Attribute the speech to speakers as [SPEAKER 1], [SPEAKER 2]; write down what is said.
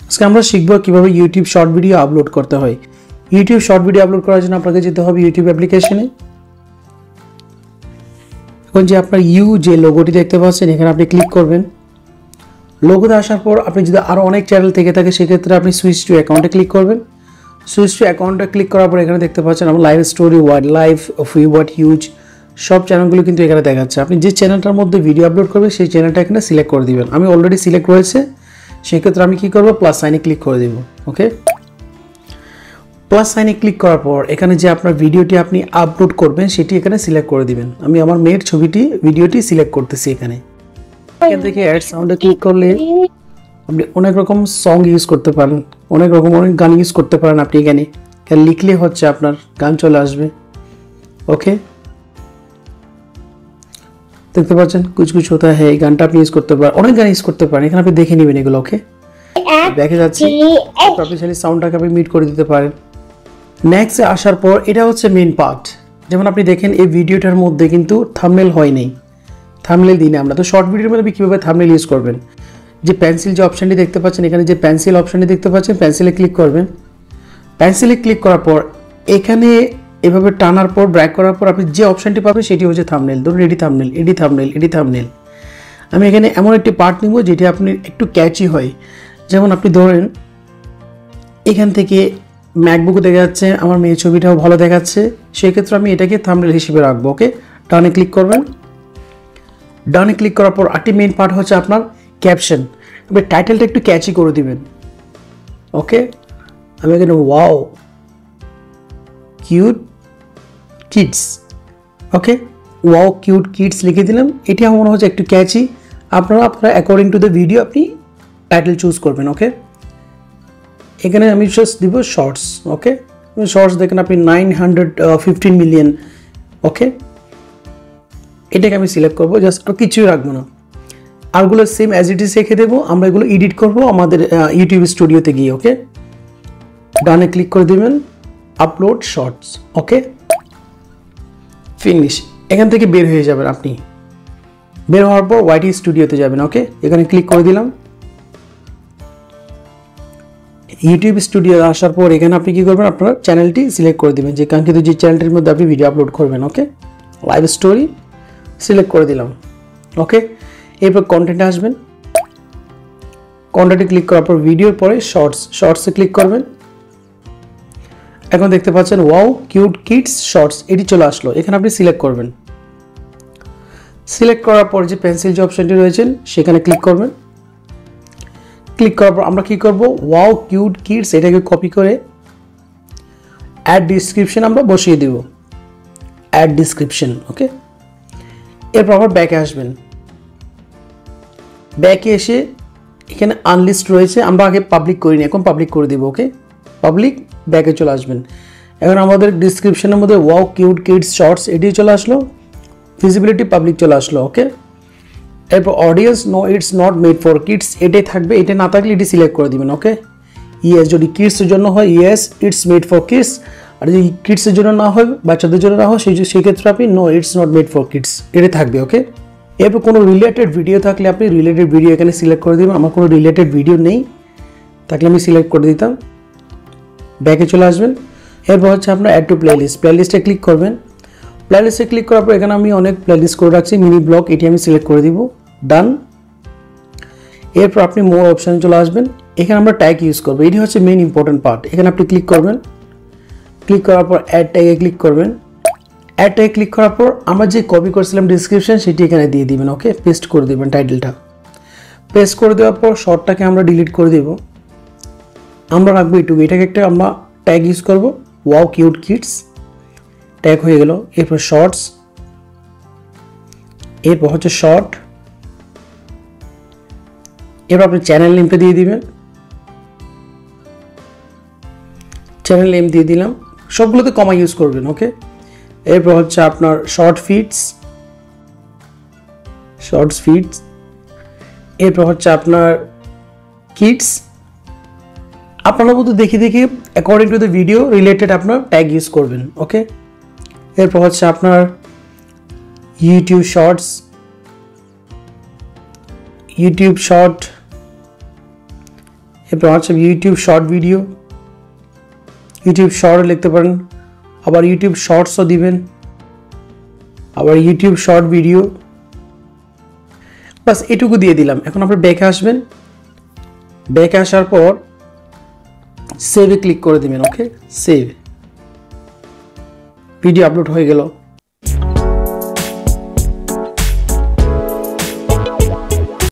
[SPEAKER 1] আজকে আমরা শিখব কিভাবে ইউটিউব শর্ট ভিডিও আপলোড করতে হয়। ইউটিউব শর্ট ভিডিও আপলোড করার জন্য আপনাকে যেতে হবে ইউটিউব অ্যাপ্লিকেশনে। এখন যে আপনার যে লোগোটি দেখতে পাচ্ছেন এখানে আপনি ক্লিক করবেন। লোগোতে আসার পর আপনি যদি আরও অনেক চ্যানেল থেকে থাকে সেক্ষেত্রে আপনি সুইচ টু অ্যাকাউন্টে ক্লিক করবেন। সুইচ টু অ্যাকাউন্টে ক্লিক করার পর এখানে দেখতে পাচ্ছেন আমার live story, wild life, what huge সব চ্যানেলগুলো কিন্তু এখানে দেখাচ্ছে। আপনি যে চ্যানেলটার মধ্যে ভিডিও আপলোড করবেন সেই চ্যানেলটা এখানে সিলেক্ট করে দিবেন। আমি অলরেডি সিলেক্ট রয়েছে, সেক্ষেত্রে আমি কী করবো, প্লাস সাইনে ক্লিক করে দেব। ওকে, প্লাস সাইনে ক্লিক করার পর এখানে যে আপনার ভিডিওটি আপনি আপলোড করবেন সেটি এখানে সিলেক্ট করে দিবেন। আমি আমার মেয়ের ভিডিওটি সিলেক্ট করতেছি। এখান থেকে অ্যাড সাউন্ডে ক্লিক করলে আপনি অনেক রকম সং ইউজ করতে পারেন, অনেক গান ইউজ করতে পারেন। আপনি এখানে লিখলে হচ্ছে আপনার গান চলে আসবে। ওকে, দেখতে পাচ্ছেন কুছ কুছ হোতা হ্যায়, এই গানটা আপনি ইউজ করতে পারেন, অনেক গান ইউজ করতে পারেন। এখানে আপনি দেখে নেবেন এগুলো। ওকে, দেখে যাচ্ছে, আপনি চাইলে সাউন্ডটাকে আপনি মিউট করে দিতে পারেন। নেক্সটে আসার পর এটা হচ্ছে মেইন পার্ট। যেমন আপনি দেখেন এই ভিডিওটার মধ্যে কিন্তু থাম্বনেল হয় নাই, থাম্বনেল দিই না আমরা। তো শর্ট ভিডিওর মধ্যে আপনি কীভাবে থাম্বনেল ইউজ করবেন, যে পেন্সিল যে অপশানটি দেখতে পাচ্ছেন এখানে, যে পেন্সিল অপশানটি দেখতে পাচ্ছেন, পেন্সিলে ক্লিক করবেন। পেন্সিলে ক্লিক করার পর এখানে এভাবে টানার পর ব্র্যাক করার পর আপনি যে অপশানটি পাবেন সেটি হচ্ছে থাম্বনেল। ধরুন এডি থাম্বনেল। আমি এখানে এমন একটি পার্ট নিব যেটি আপনি একটু ক্যাচি হয়। যেমন আপনি ধরেন এখান থেকে ম্যাকবুক দেখা যাচ্ছে, আমার মেয়ের ছবিটাও ভালো দেখাচ্ছে, সেক্ষেত্রে আমি এটাকে থাম্বনেল হিসেবে রাখবো। ওকে, ডানে ক্লিক করবেন। ডানে ক্লিক করার পর আরেকটি মেইন পার্ট হচ্ছে আপনার ক্যাপশন। আপনি টাইটেলটা একটু ক্যাচি করে দিবেন। ওকে, আমি এখানে wow cute kids, okay wow cute kids লিখে দিলাম। এটি আমার মনে হচ্ছে একটু ক্যাচি। আপনারা অ্যাকর্ডিং টু দ্য ভিডিও আপনি টাইটেল চুজ করবেন। ওকে, এখানে আমি জাস্ট দিব শর্টস। ওকে, শর্টস দেখেন আপনি 915 মিলিয়ন। ওকে, এটাকে আমি সিলেক্ট করবো, জাস্ট আর কিছুই রাখবো না। আরগুলো সেম অ্যাজ ইট ইজ রেখে দেবো। আমরা এগুলো এডিট করবো আমাদের ইউটিউব স্টুডিওতে গিয়ে। ওকে, ডানে ক্লিক করে দেবেন, আপলোড শর্টস। ওকে, ফিনিশ। এখান থেকে বের হয়ে যাবেন। আপনি বের হওয়ার পর ওয়াইটি স্টুডিওতে যাবেন। ওকে, এখানে ক্লিক করে দিলাম। ইউটিউব স্টুডিও আসার পর এখানে আপনি কী করবেন, আপনার চ্যানেলটি সিলেক্ট করে দেবেন, যে কাঙ্ক্ষিত যে চ্যানেলটির মধ্যে আপনি ভিডিও আপলোড করবেন। ওকে, লাইভ স্টোরি সিলেক্ট করে দিলাম। ওকে, এরপর কন্টেন্টে আসবেন। কন্টেন্টে ক্লিক করার পর ভিডিওর পরে শর্টসে ক্লিক করবেন। এখন দেখতে পাচ্ছেন ওয়াও কিউট কিডস শর্টস, এটি চলে আসলো। এখানে আপনি সিলেক্ট করবেন। সিলেক্ট করার পর যে পেন্সিল যে অপশনটি রয়েছেন সেখানে ক্লিক করবেন। ক্লিক করার পর আমরা কি করব, ওয়াও কিউট কিডস এটাকে কপি করে অ্যাড ডিসক্রিপশন আমরা বসিয়ে দেব। Add description. ওকে, এরপর আবার ব্যাকে আসবেন। ব্যাকে এসে এখানে আনলিস্ট রয়েছে, আমরা আগে পাবলিক করিনি, এখন পাবলিক করে দেব। ওকে, পাবলিক, ব্যাকে চলে আসবেন। এখন আমাদের ডিসক্রিপশনের মধ্যে ওয়াও কিউট কিডস শর্টস এটি চলে আসলো, ভিজিবিলিটি পাবলিক চলে আসলো। ওকে, এরপর audience no it's not made for kids এটাই থাকবে, এটা না থাকলে এটি সিলেক্ট করে দিবেন। ওকে, ইয়েস যদি কিডসের জন্য হয় yes it's made for kids, আর যদি কিডসের জন্য না হয়, বাচ্চাদের জন্য না হয়, সেই ক্ষেত্রে আপনি no it's not made for kids এটা থাকবে। ওকে, এরপর কোনো রিলেটেড ভিডিও থাকলে আপনি রিলেটেড ভিডিও এখানে সিলেক্ট করে দেবেন। আমার কোনো রিলেটেড ভিডিও নেই, থাকলে আমি সিলেক্ট করে দিতাম। ব্যাকে চলে আসবেন। এরপর হচ্ছে আপনার অ্যাড টু প্লেলিস্টে ক্লিক করবেন। প্লেলিস্টে ক্লিক করার পর এখানে আমি অনেক প্লেলিস্ট করে রাখছি, মিনি ব্লগ, এটি আমি সিলেক্ট করে দিব। ডান। এরপর আপনি মোর অপশানে চলে আসবেন। এখানে আমরা ট্যাগ ইউজ করবো, এটি হচ্ছে মেইন ইম্পর্টেন্ট পার্ট। এখানে আপনি ক্লিক করবেন। ক্লিক করার পর অ্যাড ট্যাগে ক্লিক করবেন। অ্যাড ট্যাগে ক্লিক করার পর আমরা যে কপি করেছিলাম ডিসক্রিপশন সেটি এখানে দিয়ে দিবেন। ওকে, পেস্ট করে দেবেন টাইটেলটা। পেস্ট করে দেওয়ার পর শর্টটাকে আমরা ডিলিট করে দেব। আমরা রাখবো এইটুকু। এটাকে একটা আমরা ট্যাগ ইউজ করব, ওয়াও কিউট কিডস ট্যাগ হয়ে গেল। এরপর শর্টস, এরপর হচ্ছে শর্ট। এরপর আপনি চ্যানেল নেমটা দিয়ে দিবেন। চ্যানেল নেম দিয়ে দিলাম, সবগুলোতে কমা ইউজ করবেন। ওকে, এরপর হচ্ছে আপনার শর্টস ফিডস, এরপর হচ্ছে আপনার কিডস। আপনারা মতো দেখে according to the video related আপনার ট্যাগ ইউজ করবেন। ওকে, এরপর হচ্ছে আপনার ইউটিউব শর্ট, এরপর হচ্ছে YouTube short video, YouTube short লিখতে পারেন, আবার ইউটিউব শর্টসও দিবেন, আবার ইউটিউব শর্ট ভিডিও, বাস এটুকু দিয়ে দিলাম। এখন আপনি ব্যাকে আসবেন, ব্যাকে আসার পর সেভে ক্লিক করে দিবেন। ওকে, সেভ, ভিডিও আপলোড হয়ে গেল।